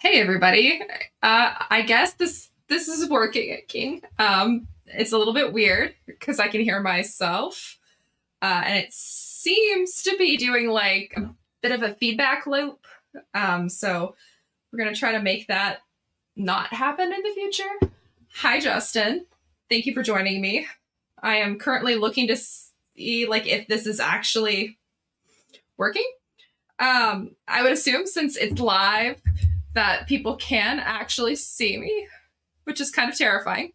Hey everybody. I guess this is working. It's a little bit weird because I can hear myself, and it seems to be doing like a bit of a feedback loop. So we're gonna try to make that not happen in the future. Hi Justin, thank you for joining me. I am currently looking to see like if this is actually working. I would assume since it's live that people can actually see me, which is kind of terrifying.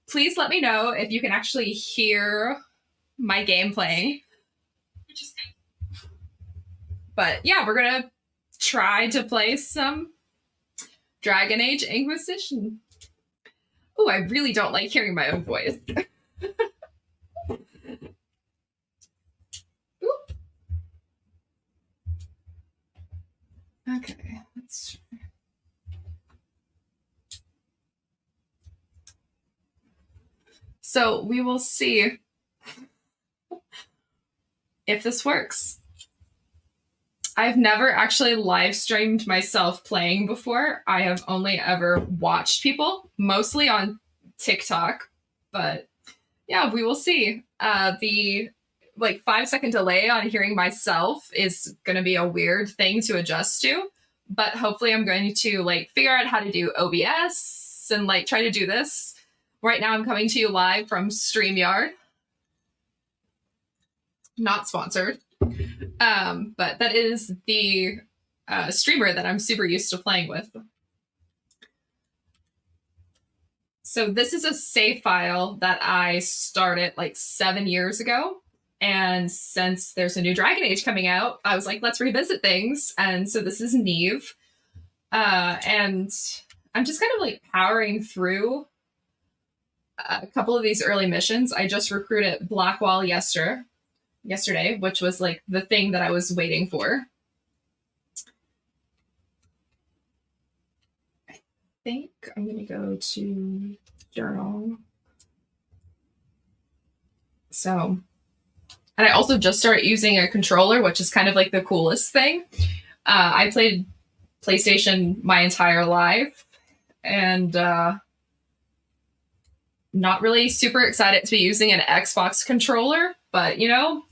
Please let me know if you can actually hear my game playing. But yeah, we're gonna try to play some Dragon Age Inquisition. Oh, I really don't like hearing my own voice. Okay, let's. So we will see if this works. I've never actually live streamed myself playing before. I have only ever watched people, mostly on TikTok. But yeah, we will see. The like 5 second delay on hearing myself is going to be a weird thing to adjust to. But hopefully, I'm going to like figure out how to do OBS and like try to do this. Right now, I'm coming to you live from StreamYard, not sponsored. But that is the streamer that I'm super used to playing with. So this is a save file that I started like 7 years ago. And since there's a new Dragon Age coming out, I was like, let's revisit things. And so this is Neve. And I'm just kind of like powering through a couple of these early missions. I just recruited Blackwall yesterday, which was like the thing that I was waiting for. I think I'm going to go to journal. So, and I also just started using a controller, which is kind of like the coolest thing. I played PlayStation my entire life and not really super excited to be using an Xbox controller, but you know,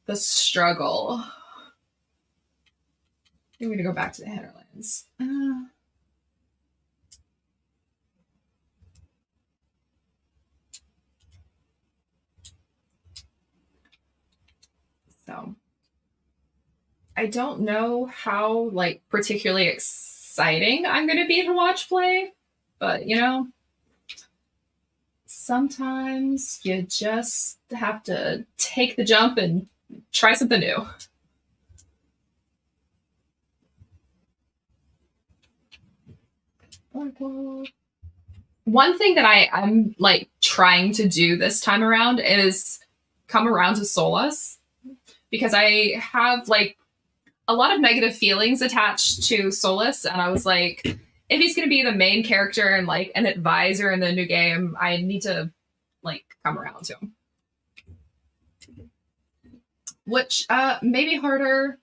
the struggle. I'm going to go back to the headerlands. So I don't know how like particularly exciting I'm going to be to watch play, but you know, sometimes you just have to take the jump and try something new. One thing that I'm like trying to do this time around is come around to Solus because I have like a lot of negative feelings attached to Solus, and I was like, if he's going to be the main character and like an advisor in the new game, I need to like come around to him. Which may be harder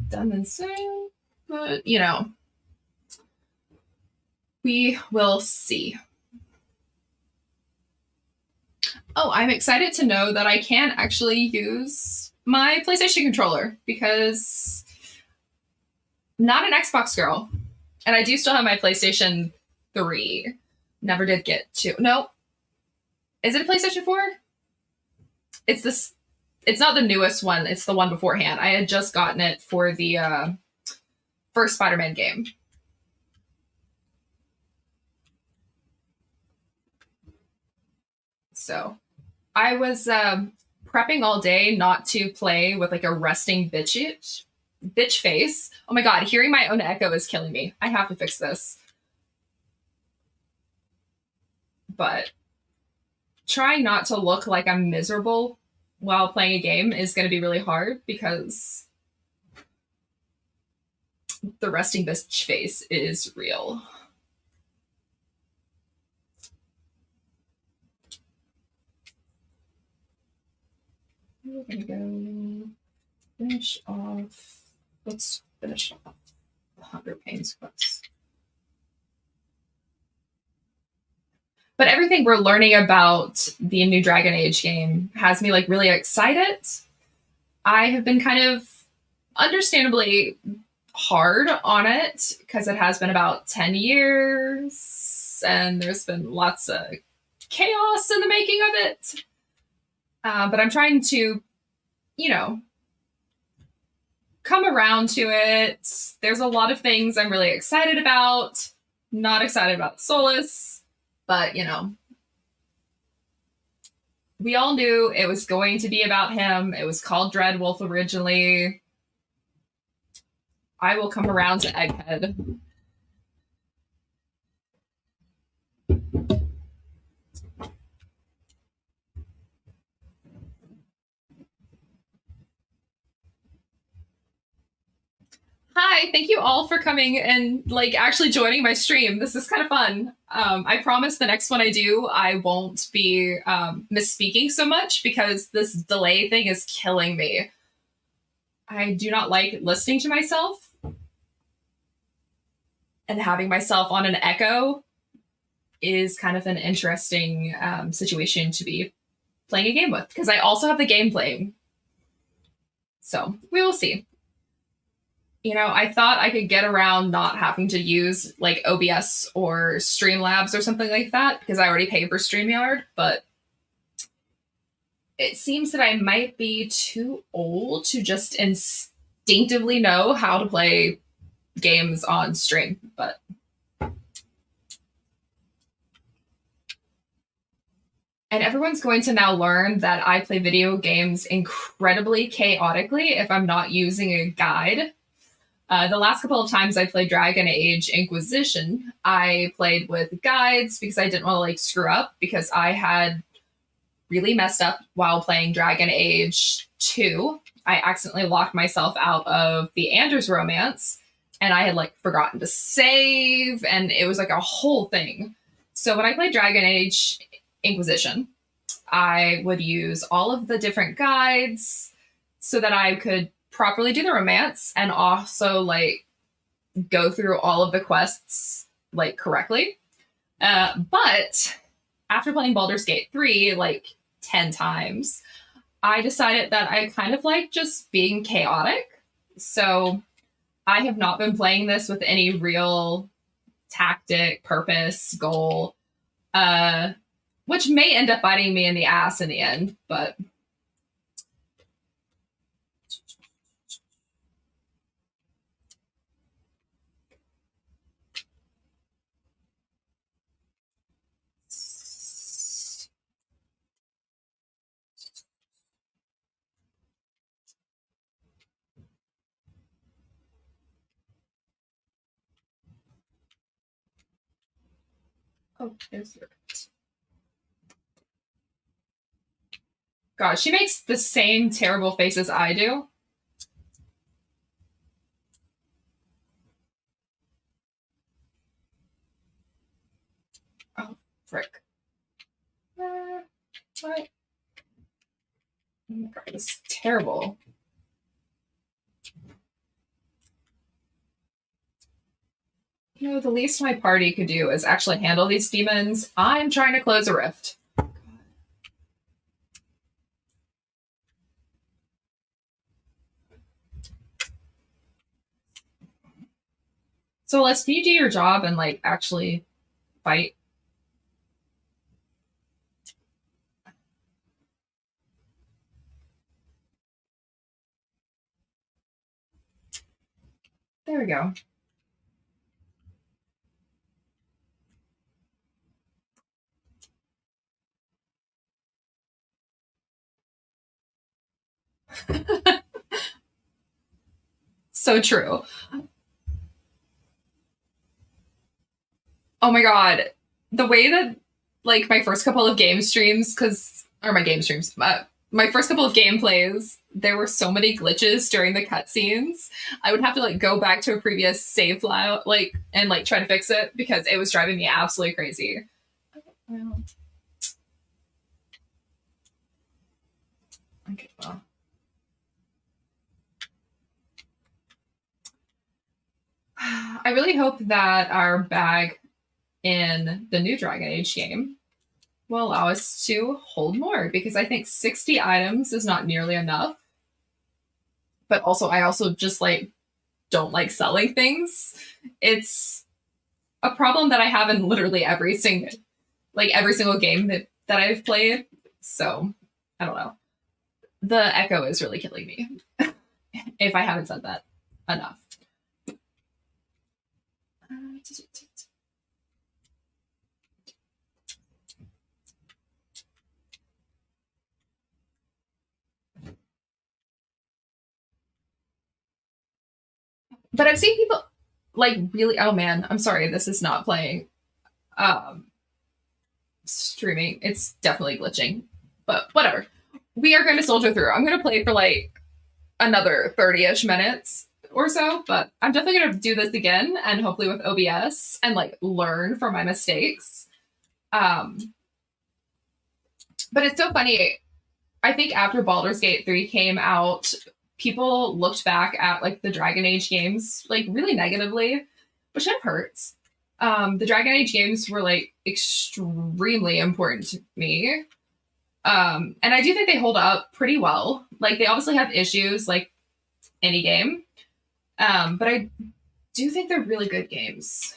done than saying, but you know, we will see. Oh, I'm excited to know that I can actually use my PlayStation controller because not an Xbox girl. And I do still have my PlayStation 3. Never did get to. No. Is it a PlayStation 4? It's this it's not the newest one, it's the one beforehand. I had just gotten it for the first Spider-Man game. So I was prepping all day not to play with like a resting bitch face. Oh my god, hearing my own echo is killing me. I have to fix this. But trying not to look like I'm miserable while playing a game is going to be really hard because the resting bitch face is real. We're going to go finish off. Let's finish off Hunger Pains quest. But everything we're learning about the new Dragon Age game has me like really excited. I have been kind of understandably hard on it because it has been about 10 years and there's been lots of chaos in the making of it. But I'm trying to, you know, come around to it. There's a lot of things I'm really excited about. Not excited about Solus, but you know, we all knew it was going to be about him. It was called Dreadwolf originally. I will come around to Egghead. Hi, thank you all for coming and like actually joining my stream. This is kind of fun. I promise the next one I do, I won't be misspeaking so much because this delay thing is killing me. I do not like listening to myself and having myself on an echo is kind of an interesting situation to be playing a game with because I also have the game playing. So we will see. You know, I thought I could get around not having to use like OBS or Streamlabs or something like that because I already pay for StreamYard, but it seems that I might be too old to just instinctively know how to play games on stream, but and everyone's going to now learn that I play video games incredibly chaotically if I'm not using a guide. The last couple of times I played Dragon Age Inquisition, I played with guides because I didn't want to like screw up because I had really messed up while playing Dragon Age 2. I accidentally locked myself out of the Anders romance and I had like forgotten to save and it was like a whole thing. So when I played Dragon Age Inquisition, I would use all of the different guides so that I could properly do the romance and also like go through all of the quests like correctly. But after playing Baldur's Gate 3 like 10 times, I decided that I kind of like just being chaotic. So I have not been playing this with any real tactic, purpose, goal, which may end up biting me in the ass in the end, but oh, there's your God, she makes the same terrible faces I do. Oh, frick. What? Oh my God, this is terrible. You know, the least my party could do is actually handle these demons. I'm trying to close a rift. So let's you do your job and like actually fight. There we go. So true. Oh my God. The way that like my first couple of game streams, or my game streams, my first couple of gameplays, there were so many glitches during the cutscenes. I would have to like go back to a previous save file, like, and like try to fix it because it was driving me absolutely crazy. Okay, well. I really hope that our bag in the new Dragon Age game will allow us to hold more, because I think 60 items is not nearly enough. But also, I also just like don't like selling things. It's a problem that I have in literally every single game that I've played. So I don't know. The echo is really killing me if I haven't said that enough. But I've seen people like really, oh man, I'm sorry, this is not playing streaming. It's definitely glitching. But whatever. We are going to soldier through. I'm going to play for like another 30-ish minutes or so, but I'm definitely going to do this again, and hopefully with OBS, and like learn from my mistakes. But it's so funny. I think after Baldur's Gate 3 came out, people looked back at like the Dragon Age games like really negatively, which kind of hurts. The Dragon Age games were like extremely important to me. And I do think they hold up pretty well. Like they obviously have issues like any game. But I do think they're really good games.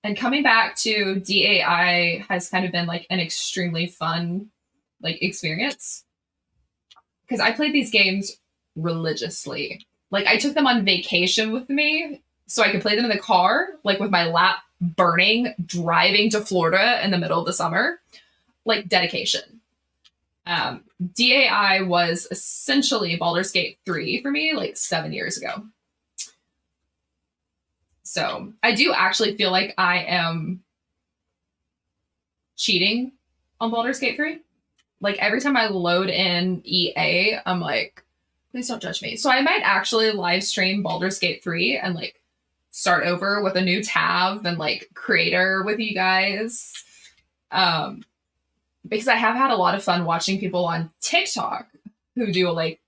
And coming back to DAI has kind of been like an extremely fun like experience. Because I played these games religiously. Like I took them on vacation with me so I could play them in the car, like with my lap burning, driving to Florida in the middle of the summer. Like dedication. DAI was essentially Baldur's Gate 3 for me like 7 years ago. So I do actually feel like I am cheating on Baldur's Gate 3. Like every time I load in EA, I'm like, please don't judge me. So I might actually live stream Baldur's Gate 3 and like start over with a new tab and like creator with you guys. Because I have had a lot of fun watching people on TikTok who do like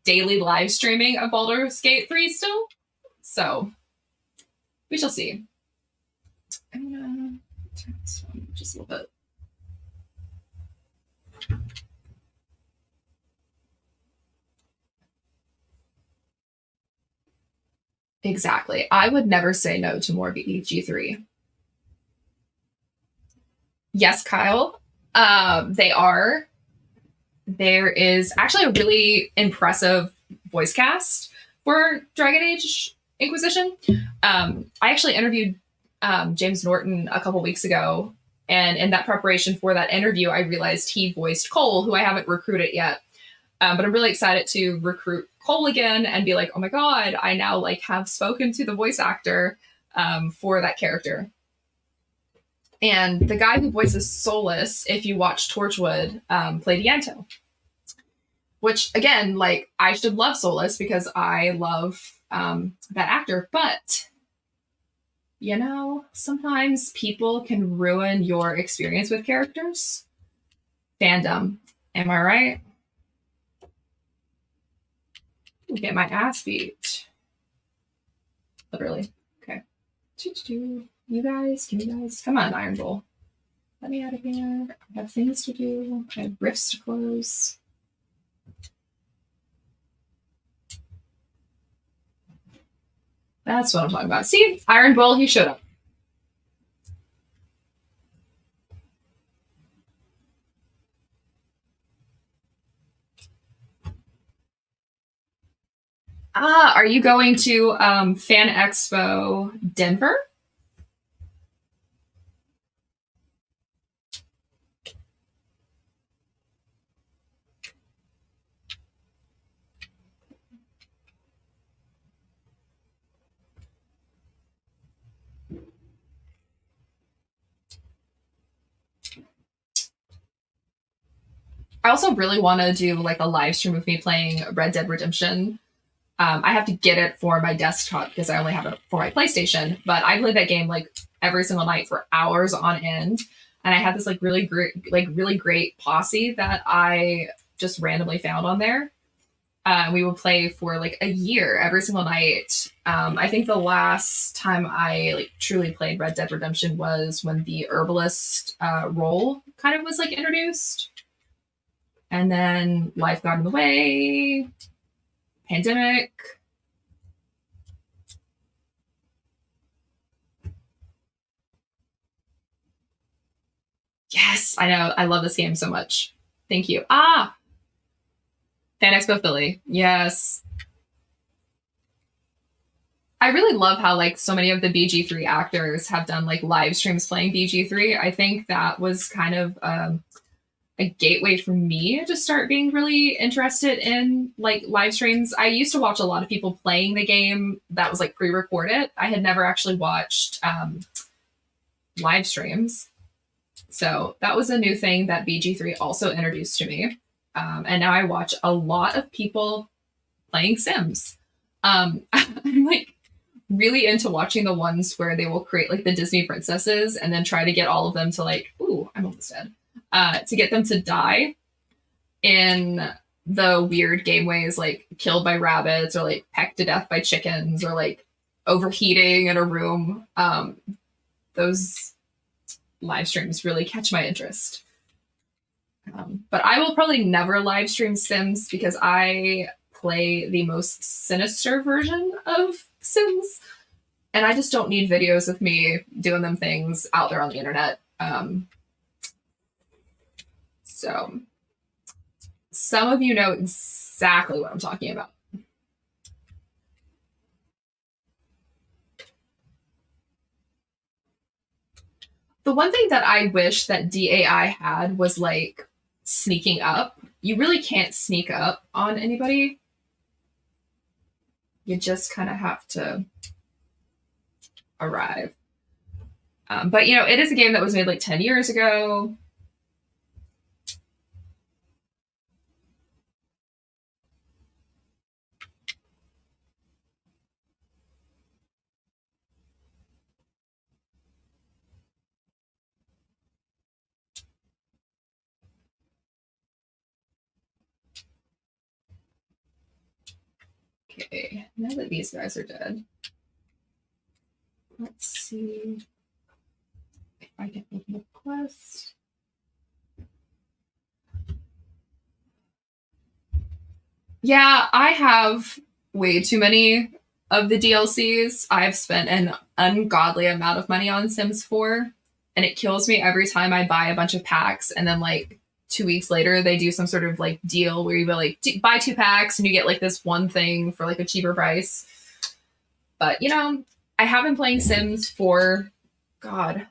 daily live streaming of Baldur's Gate 3 still. So we shall see. I'm gonna turn this on just a little bit. Exactly. I would never say no to more BG3. Yes, Kyle. They are. There is actually a really impressive voice cast for Dragon Age Inquisition. I actually interviewed James Norton a couple weeks ago, and in that preparation for that interview, I realized he voiced Cole, who I haven't recruited yet. But I'm really excited to recruit Cole again and be like, oh my god, I now like have spoken to the voice actor for that character. And the guy who voices Solus, if you watch Torchwood, played Yanto. Which, again, like, I should love Solus because I love that actor. But, you know, sometimes people can ruin your experience with characters. Fandom. Am I right? Get my ass beat. Literally. Okay. You guys, come on, Iron Bull. Let me out of here. I have things to do. I have rifts to close. That's what I'm talking about. See, Iron Bull, he showed up. Are you going to Fan Expo Denver? I also really want to do like a live stream of me playing Red Dead Redemption. I have to get it for my desktop because I only have it for my PlayStation. But I played that game like every single night for hours on end, and I had this like really great posse that I just randomly found on there. We would play for like a year every single night. I think the last time I like truly played Red Dead Redemption was when the herbalist role kind of was like introduced, and then life got in the way, pandemic. Yes, I know. I love this game so much. Thank you. Ah, Fan Expo Philly. Yes. I really love how like so many of the BG3 actors have done like live streams playing BG3. I think that was kind of a gateway for me to start being really interested in like live streams. I used to watch a lot of people playing the game that was like pre-recorded. I had never actually watched live streams. So that was a new thing that BG3 also introduced to me. And now I watch a lot of people playing Sims. I'm like really into watching the ones where they will create like the Disney princesses and then try to get all of them to like, ooh, I'm almost dead. To get them to die in the weird game ways, like killed by rabbits or like pecked to death by chickens or like overheating in a room. Those live streams really catch my interest. But I will probably never live stream Sims because I play the most sinister version of Sims. And I just don't need videos of me doing them things out there on the internet. So some of you know exactly what I'm talking about. The one thing that I wish that DAI had was like sneaking up. You really can't sneak up on anybody. You just kind of have to arrive. But you know, it is a game that was made like 10 years ago. Okay, now that these guys are dead, let's see if I can open the quest. Yeah, I have way too many of the DLCs. I've spent an ungodly amount of money on Sims 4, and it kills me every time I buy a bunch of packs and then like 2 weeks later they do some sort of like deal where you go like buy 2 packs and you get like this one thing for like a cheaper price. But you know, I have been playing Sims for God,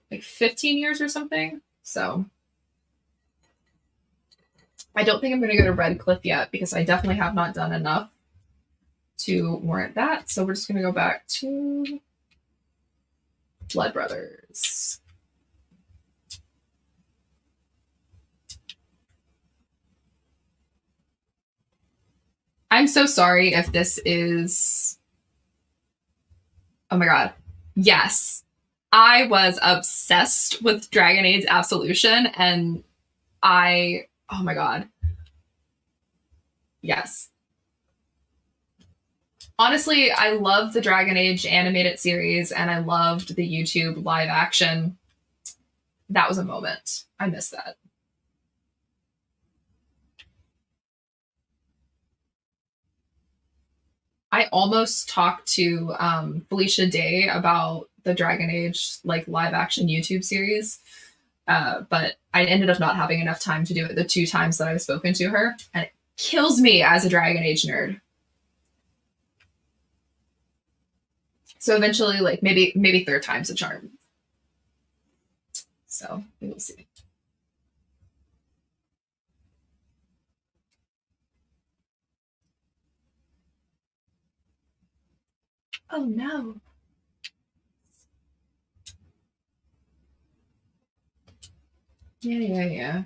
like 15 years or something. So I don't think I'm going to go to Red Cliff yet because I definitely have not done enough to warrant that. So we're just going to go back to Blood Brothers. I'm so sorry if this is. Oh my God. Yes. I was obsessed with Dragon Age Absolution and oh my God. Yes. Honestly, I love the Dragon Age animated series and I loved the YouTube live action. That was a moment. I miss that. I almost talked to Felicia Day about the Dragon Age like live action YouTube series, but I ended up not having enough time to do it the 2 times that I've spoken to her, and it kills me as a Dragon Age nerd. So eventually, like maybe third time's a charm. So we will see. Oh no. Yeah.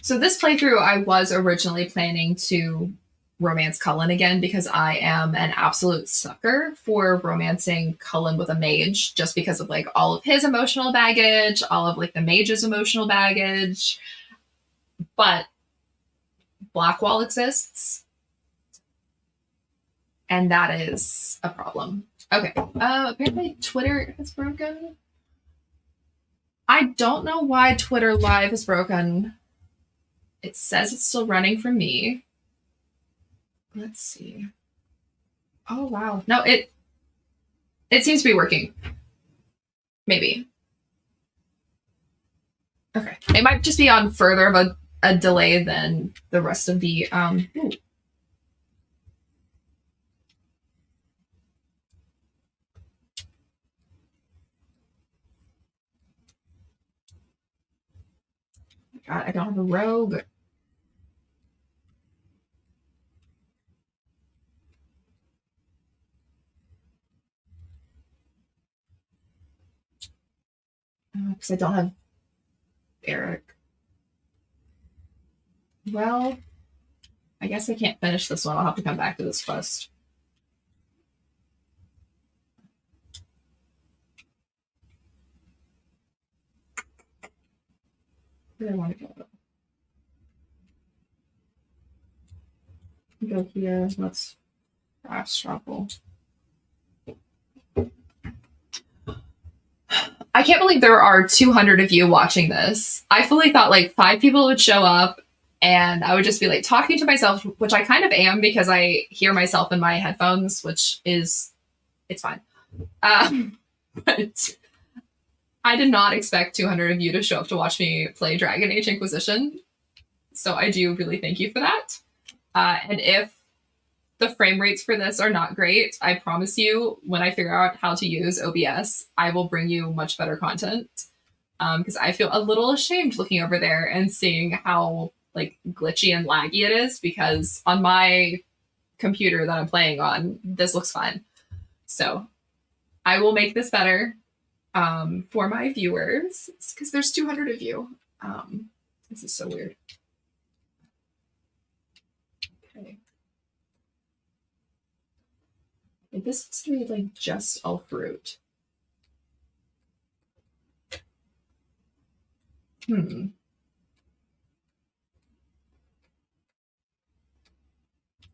So this playthrough, I was originally planning to romance Cullen again because I am an absolute sucker for romancing Cullen with a mage, just because of like all of his emotional baggage, all of like the mage's emotional baggage. But Blackwall exists, and that is a problem. Okay. Apparently Twitter has broken. I don't know why Twitter Live is broken. It says it's still running for me. Let's see. Oh wow. No, it seems to be working. Maybe. Okay. It might just be on further of a delay than the rest of the ooh. God, I don't have a rogue. Because I don't have Eric. Well, I guess I can't finish this one. I'll have to come back to this quest. Where do I want to go? Go here. Let's fast travel. I can't believe there are 200 of you watching this. I fully thought like 5 people would show up and I would just be like talking to myself, which I kind of am because I hear myself in my headphones, which is, it's fine. But I did not expect 200 of you to show up to watch me play Dragon Age Inquisition. So I do really thank you for that. And if the frame rates for this are not great, I promise you, when I figure out how to use OBS, I will bring you much better content. Because I feel a little ashamed looking over there and seeing how like glitchy and laggy it is, because on my computer that I'm playing on, this looks fine. So I will make this better for my viewers, because there's 200 of you. This is so weird. Okay. This looks to be like just all fruit.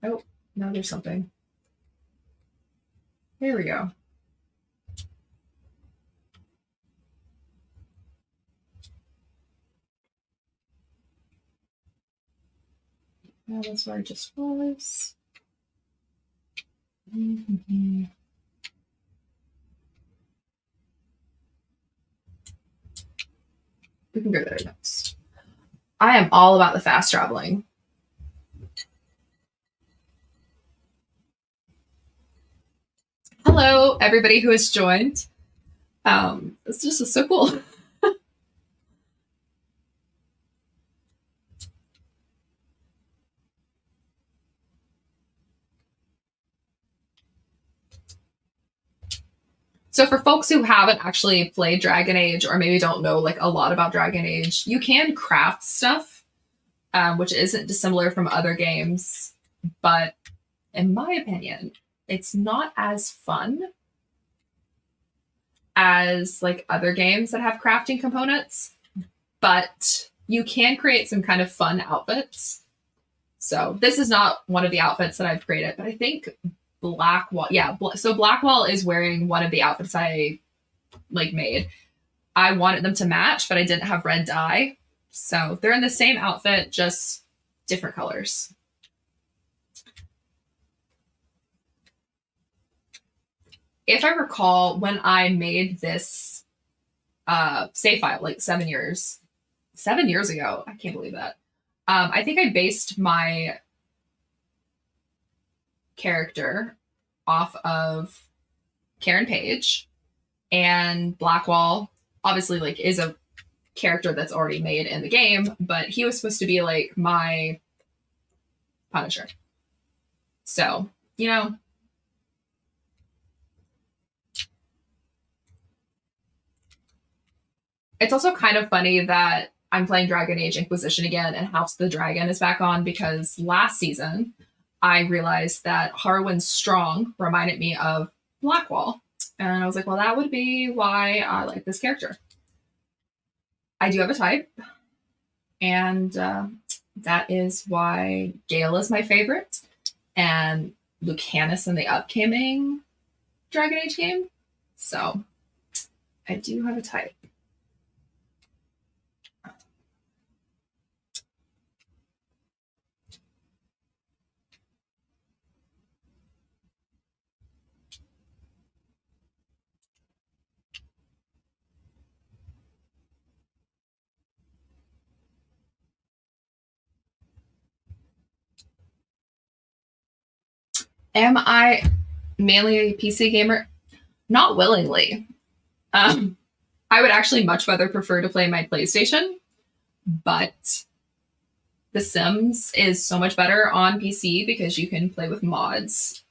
Oh, now there's something. There we go. Now that's where it just was. Mm-hmm. We can go there next. I am all about the fast traveling. Hello, everybody who has joined. This just is so cool. So for folks who haven't actually played Dragon Age or maybe don't know like a lot about Dragon Age, you can craft stuff, which isn't dissimilar from other games, but in my opinion, it's not as fun as like other games that have crafting components, but you can create some kind of fun outfits. So this is not one of the outfits that I've created, but I think Blackwall, yeah. So Blackwall is wearing one of the outfits I like made. I wanted them to match, but I didn't have red dye. So they're in the same outfit, just different colors. If I recall, when I made this save file like 7 years ago, I can't believe that. I think I based my character off of Karen Page, and Blackwall obviously like is a character that's already made in the game, but he was supposed to be like my Punisher. So, you know, it's also kind of funny that I'm playing Dragon Age Inquisition again, and House of the Dragon is back on because last season I realized that Harwin Strong reminded me of Blackwall. And I was like, well, that would be why I like this character. I do have a type, and that is why Gale is my favorite, and Lucanus in the upcoming Dragon Age game. So I do have a type. Am I mainly a PC gamer? Not willingly. I would actually much rather prefer to play my PlayStation, but The Sims is so much better on PC because you can play with mods.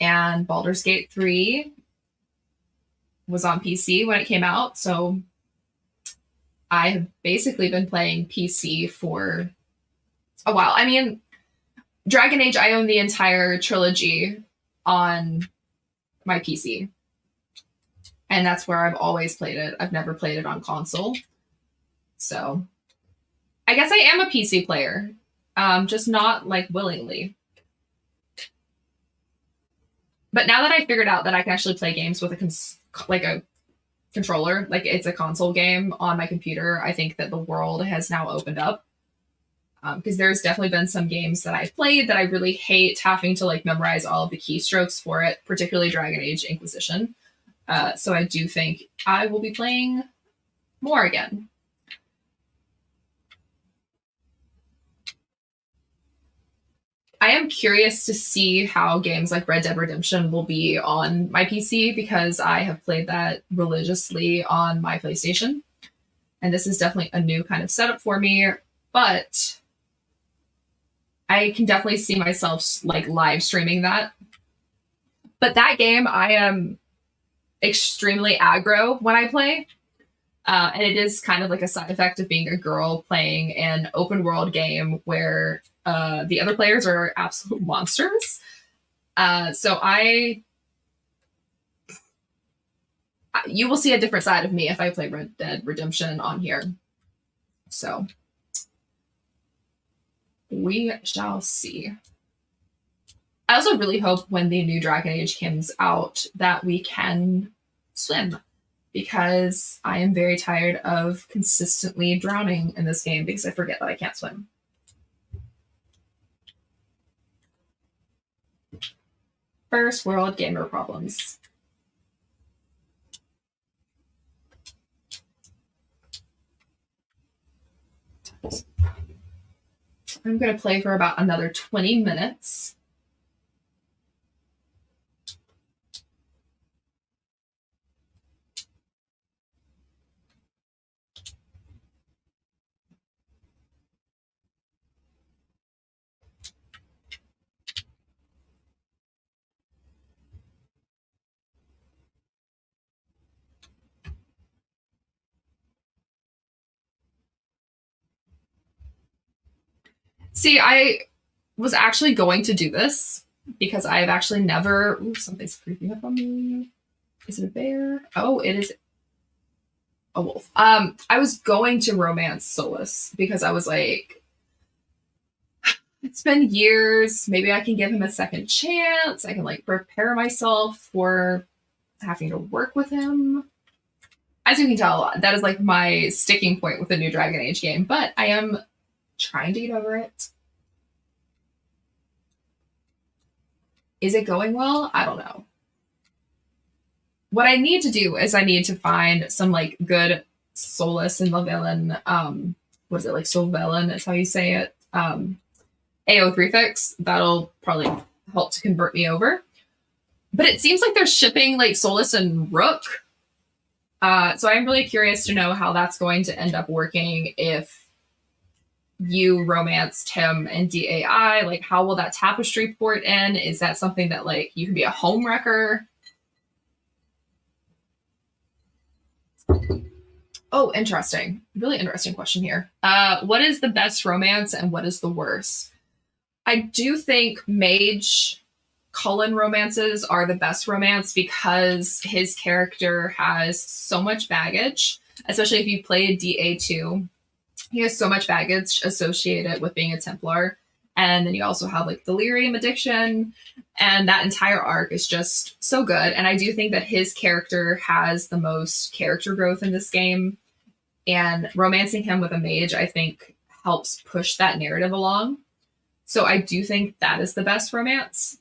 And Baldur's Gate 3 was on PC when it came out, so I have basically been playing PC for a while. I mean, Dragon Age, I own the entire trilogy on my PC. And that's where I've always played it. I've never played it on console. So I guess I am a PC player, just not like willingly. But now that I figured out that I can actually play games with a controller, like it's a console game on my computer, I think that the world has now opened up. Because there's definitely been some games that I've played that I really hate having to like memorize all of the keystrokes for it, particularly Dragon Age Inquisition. So I do think I will be playing more again. I am curious to see how games like Red Dead Redemption will be on my PC because I have played that religiously on my PlayStation. And this is definitely a new kind of setup for me, but I can definitely see myself like live streaming that. But that game, I am extremely aggro when I play. And it is kind of like a side effect of being a girl playing an open world game where the other players are absolute monsters. So you will see a different side of me if I play Red Dead Redemption on here. So we shall see. I also really hope when the new Dragon Age comes out that we can swim, because I am very tired of consistently drowning in this game because I forget that I can't swim. First world gamer problems. I'm going to play for about another 20 minutes. See, I was actually going to do this because I've actually never. Ooh, something's creeping up on me. Is it a bear? Oh, it is a wolf. I was going to romance Solus because I was like, it's been years. Maybe I can give him a second chance. I can like prepare myself for having to work with him. As you can tell, that is like my sticking point with the new Dragon Age game, but I am trying to get over it. Is it going well? I don't know. What I need to do is I need to find some like good Solus and Lavellan, what is it, like Solvellan is how you say it, AO3 fix. That'll probably help to convert me over. But it seems like they're shipping like Solus and Rook. So I'm really curious to know how that's going to end up working if you romanced him and DAI. Like, how will that tapestry port in? Is that something that like you can be a home wrecker? Oh, interesting. Really interesting question here. What is the best romance and what is the worst? I do think Mage Cullen romances are the best romance because his character has so much baggage, especially if you played DA2. He has so much baggage associated with being a Templar. And then you also have like delirium addiction, and that entire arc is just so good. And I do think that his character has the most character growth in this game. And romancing him with a mage, I think, helps push that narrative along. So I do think that is the best romance.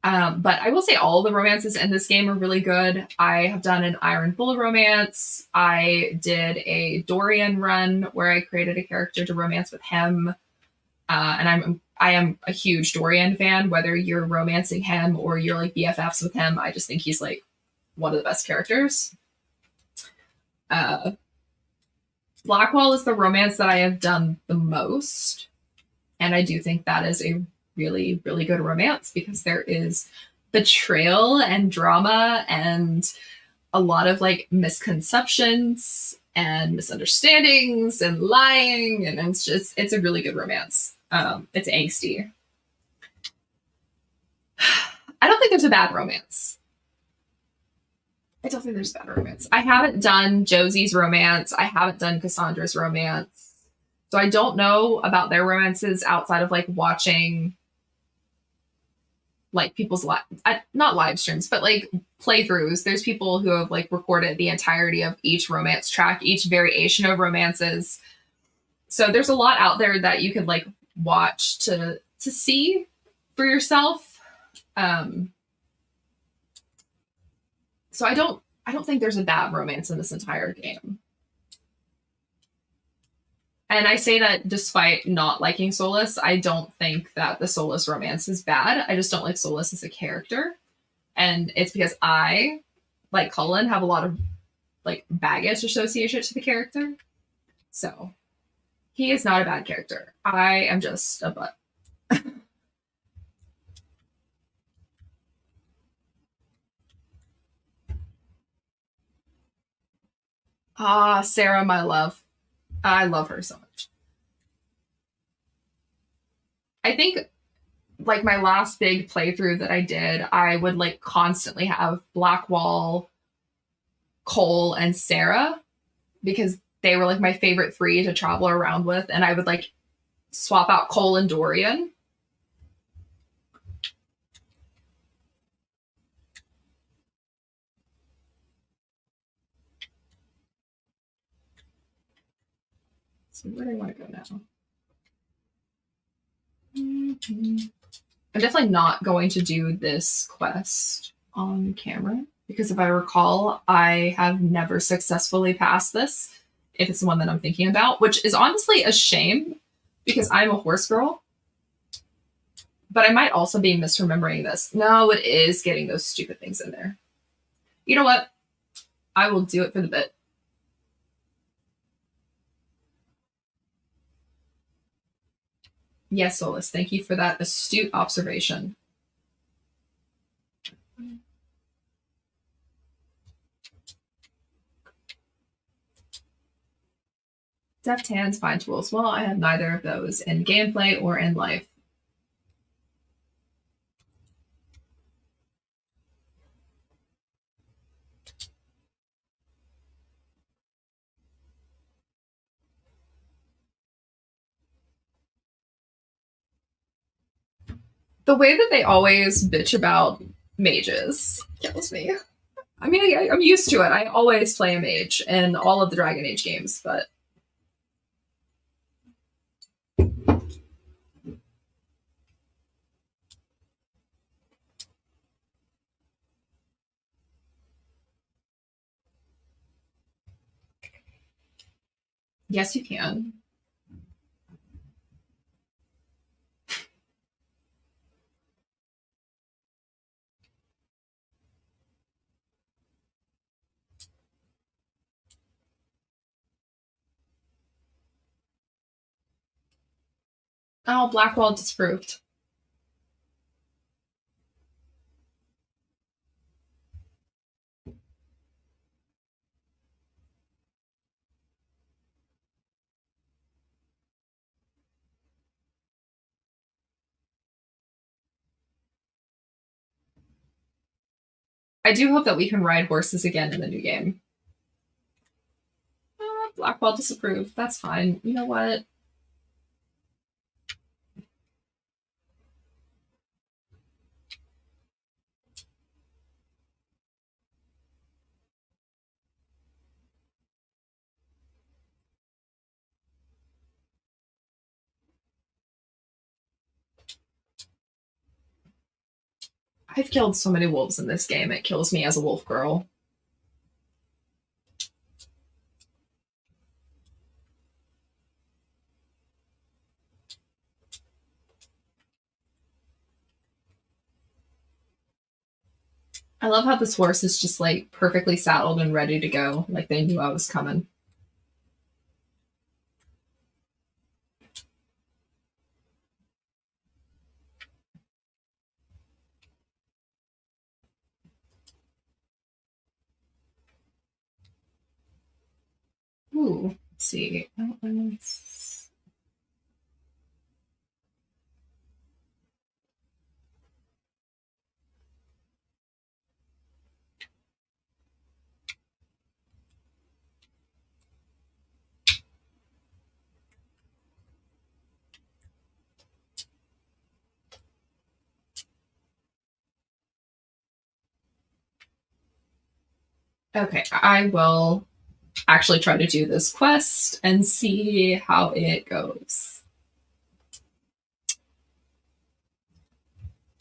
But I will say all the romances in this game are really good. I have done an Iron Bull romance. I did a Dorian run where I created a character to romance with him. And I am a huge Dorian fan, whether you're romancing him or you're like BFFs with him. I just think he's like one of the best characters. Blackwall is the romance that I have done the most. And I do think that is a really, really good romance because there is betrayal and drama and a lot of like misconceptions and misunderstandings and lying. And it's a really good romance. It's angsty. I don't think there's a bad romance. I don't think there's a bad romance. I haven't done Josie's romance. I haven't done Cassandra's romance. So I don't know about their romances outside of like watching like people's not live streams, but like playthroughs. There's people who have like recorded the entirety of each romance track, each variation of romances. So there's a lot out there that you can like watch to see for yourself. So I don't think there's a bad romance in this entire game. And I say that despite not liking Solus, I don't think that the Solus romance is bad. I just don't like Solus as a character. And it's because I, like Cullen, have a lot of like baggage associated to the character. So he is not a bad character. I am just a butt. Ah, Sarah, my love. I love her so much. I think like my last big playthrough that I did, I would like constantly have Blackwall, Cole, and Sarah because they were like my favorite three to travel around with, and I would like swap out Cole and Dorian. So where do I want to go now? I'm definitely not going to do this quest on camera because if I recall, I have never successfully passed this if it's the one that I'm thinking about, which is honestly a shame because I'm a horse girl. But I might also be misremembering this. No, it is getting those stupid things in there. You know what? I will do it for the bit. Yes, Solus, thank you for that astute observation. Deft hands, fine tools. Well, I have neither of those in gameplay or in life. The way that they always bitch about mages kills me. I mean, I'm used to it. I always play a mage in all of the Dragon Age games, but yes, you can. Oh, Blackwall disproved. I do hope that we can ride horses again in the new game. Blackwell disapproved. That's fine. You know what? I've killed so many wolves in this game. It kills me as a wolf girl. I love how this horse is just like perfectly saddled and ready to go. Like they knew I was coming. Ooh, let's see. Okay, I will actually try to do this quest and see how it goes.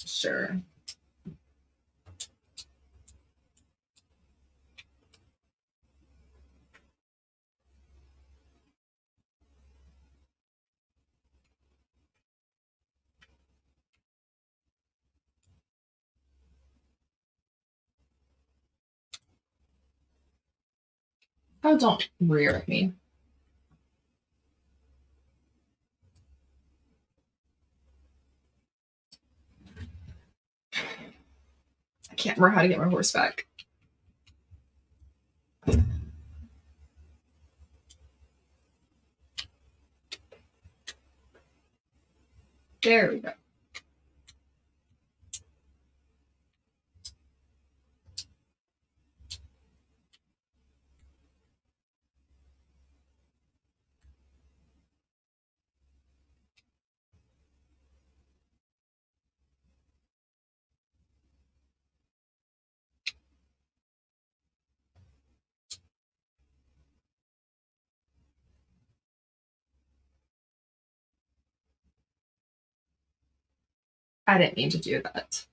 Sure. Oh, don't rear at me. I can't remember how to get my horse back. There we go. I didn't mean to do that.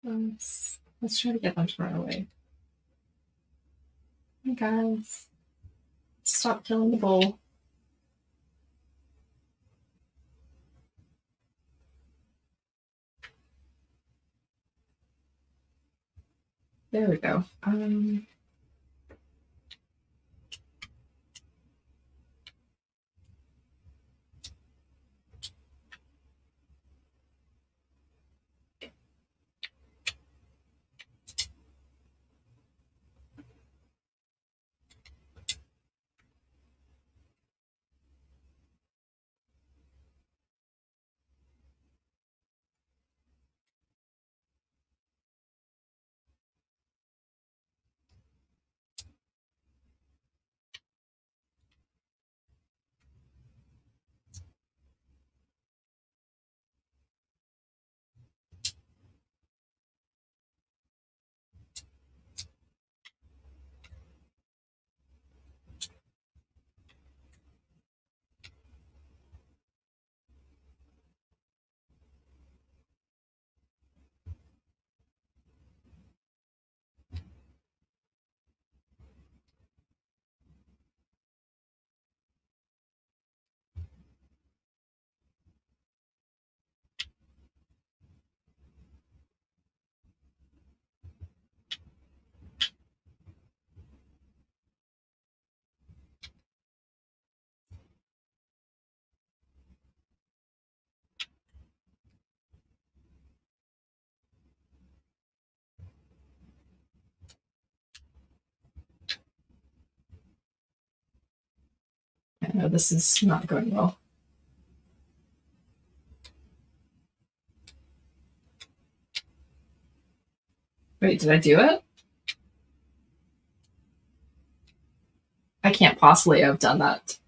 Let's try to get them to run away. Hey guys, stop killing the bull. There we go. no, this is not going well. Wait, did I do it? I can't possibly have done that.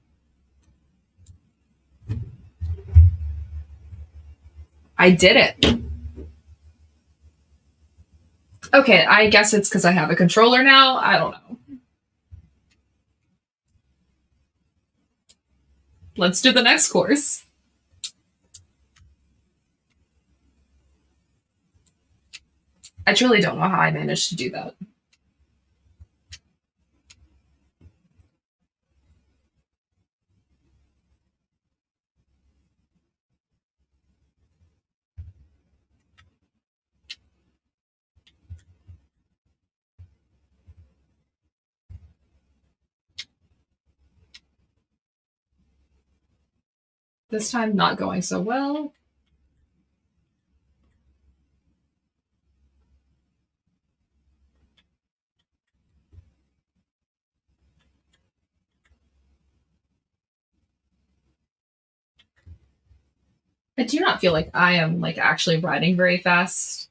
I did it. Okay, I guess it's because I have a controller now. I don't know. Let's do the next course. I truly don't know how I managed to do that. This time not going so well. I do not feel like I am like actually riding very fast.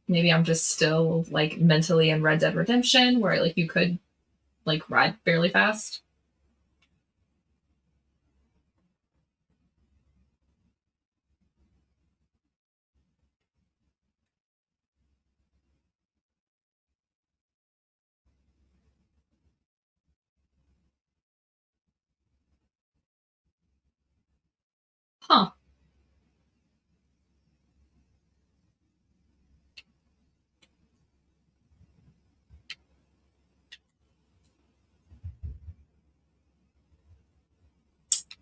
Maybe I'm just still like mentally in Red Dead Redemption where like you could like ride fairly fast. Huh.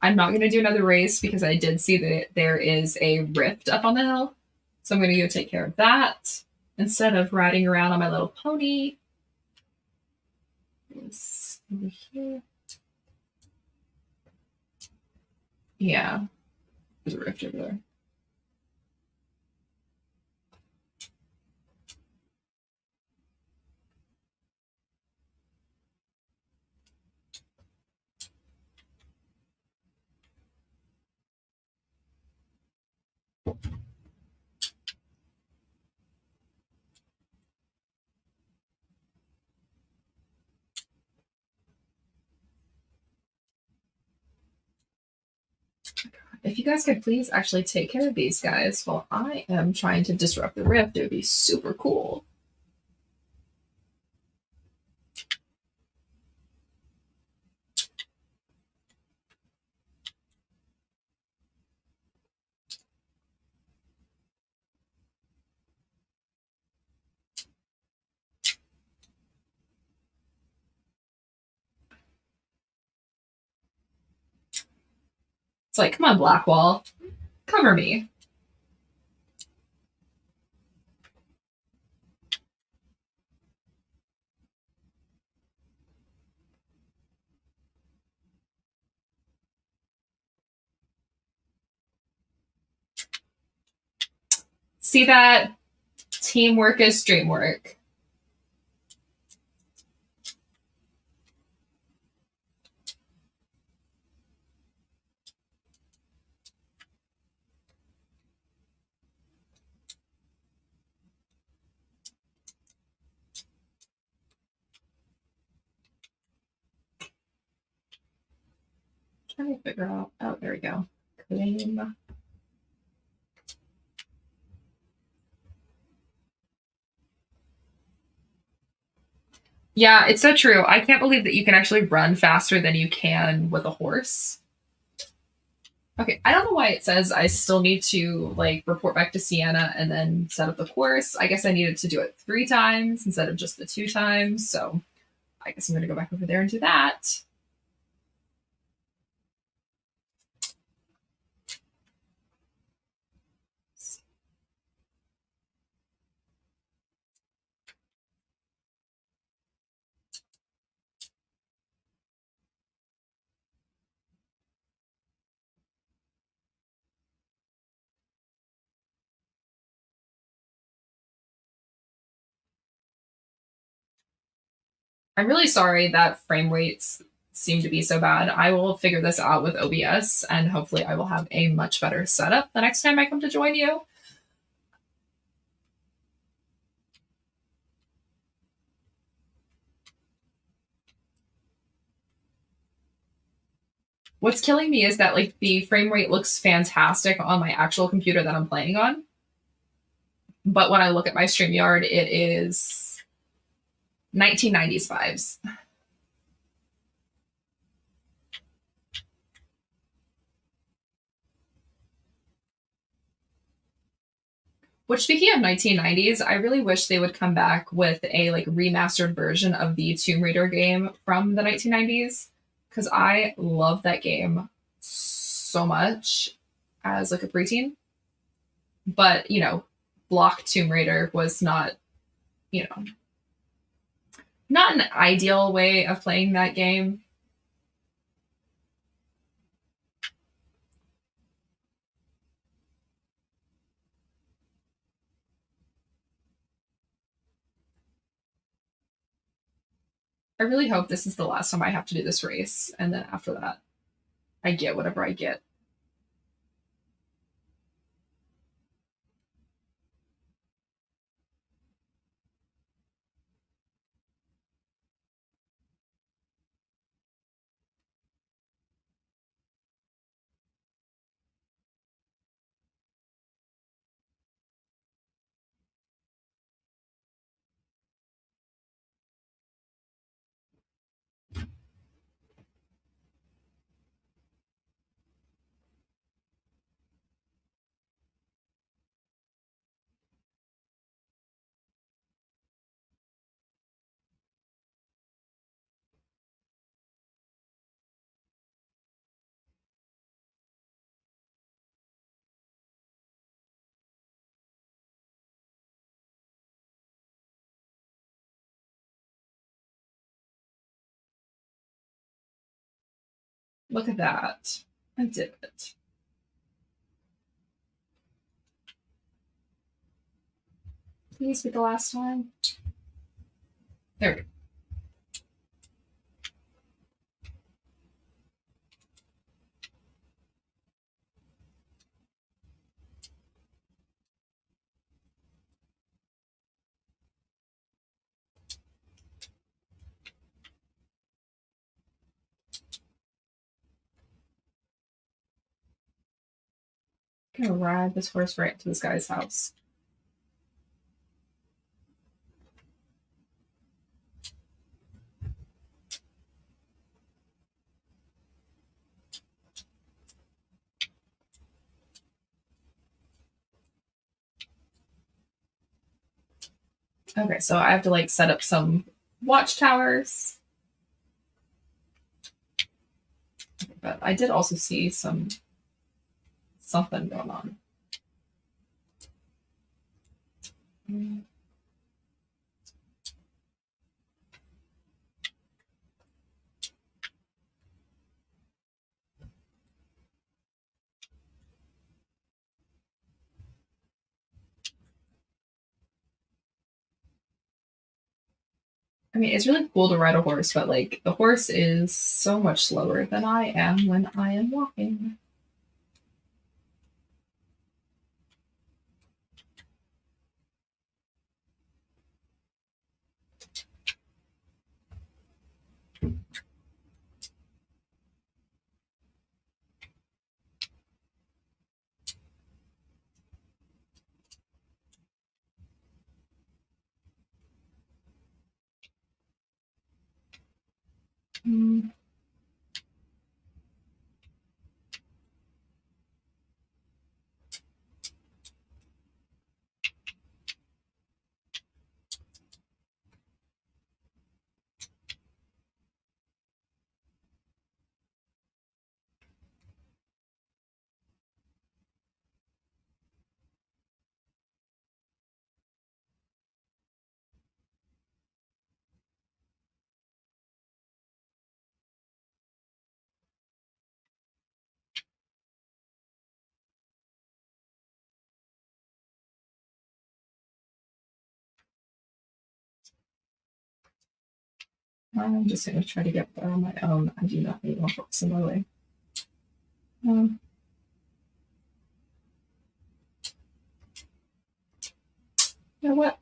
I'm not going to do another race because I did see that there is a rift up on the hill. So I'm going to go take care of that instead of riding around on my little pony. It's over here. Yeah, there's a rift over there. If you guys could please actually take care of these guys while I am trying to disrupt the rift, it would be super cool. It's like, come on, Blackwall, cover me. See that? Teamwork is dreamwork. Trying to figure out. Oh, there we go. Claim. Yeah, it's so true. I can't believe that you can actually run faster than you can with a horse. Okay, I don't know why it says I still need to like report back to Sienna and then set up the course. I guess I needed to do it 3 times instead of just the 2 times. So I guess I'm going to go back over there and do that. I'm really sorry that frame rates seem to be so bad. I will figure this out with OBS, and hopefully I will have a much better setup the next time I come to join you. What's killing me is that like the frame rate looks fantastic on my actual computer that I'm playing on. But when I look at my StreamYard, it is 1990s vibes. Which, speaking of 1990s, I really wish they would come back with a like remastered version of the Tomb Raider game from the 1990s, because I love that game so much as like a preteen. But block Tomb Raider was not, you know, not an ideal way of playing that game. I really hope this is the last time I have to do this race, and then after that, I get whatever I get. Look at that. I did it. Please be the last time. There we go. I'm gonna ride this horse right to this guy's house. Okay, so I have to like set up some watchtowers. But I did also see something going on. I mean, it's really cool to ride a horse, but like the horse is so much slower than I am when I am walking. Mm. I'm just going to try to get there on my own. I do not need more help similarly. You know what?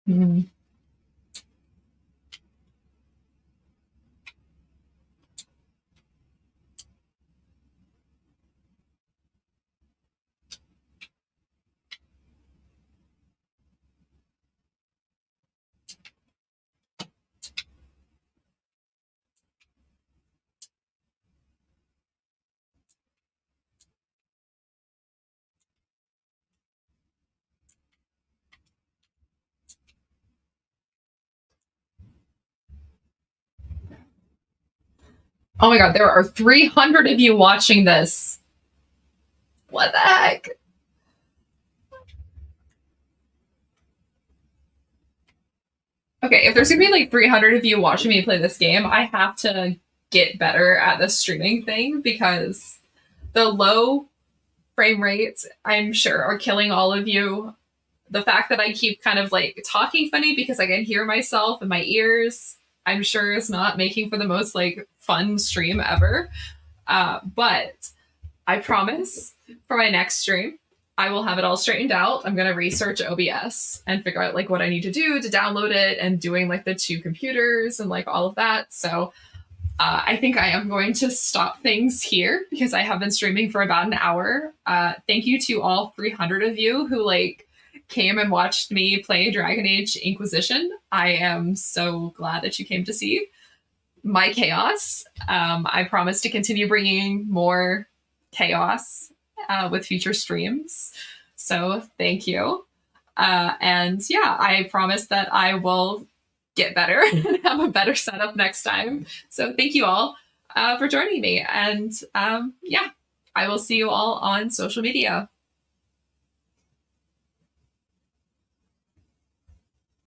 Mm. Oh my god, there are 300 of you watching this. What the heck? Okay, if there's gonna be like 300 of you watching me play this game, I have to get better at the streaming thing because the low frame rates, I'm sure, are killing all of you. The fact that I keep kind of like talking funny because I can hear myself in my ears, I'm sure is not making for the most like fun stream ever. But I promise for my next stream, I will have it all straightened out. I'm going to research OBS and figure out like what I need to do to download it and doing like the two computers and like all of that. So I think I am going to stop things here because I have been streaming for about an hour. Thank you to all 300 of you who like came and watched me play Dragon Age Inquisition. I am so glad that you came to see my chaos. I promise to continue bringing more chaos with future streams. So thank you. And yeah, I promise that I will get better and have a better setup next time. So thank you all for joining me. And yeah, I will see you all on social media.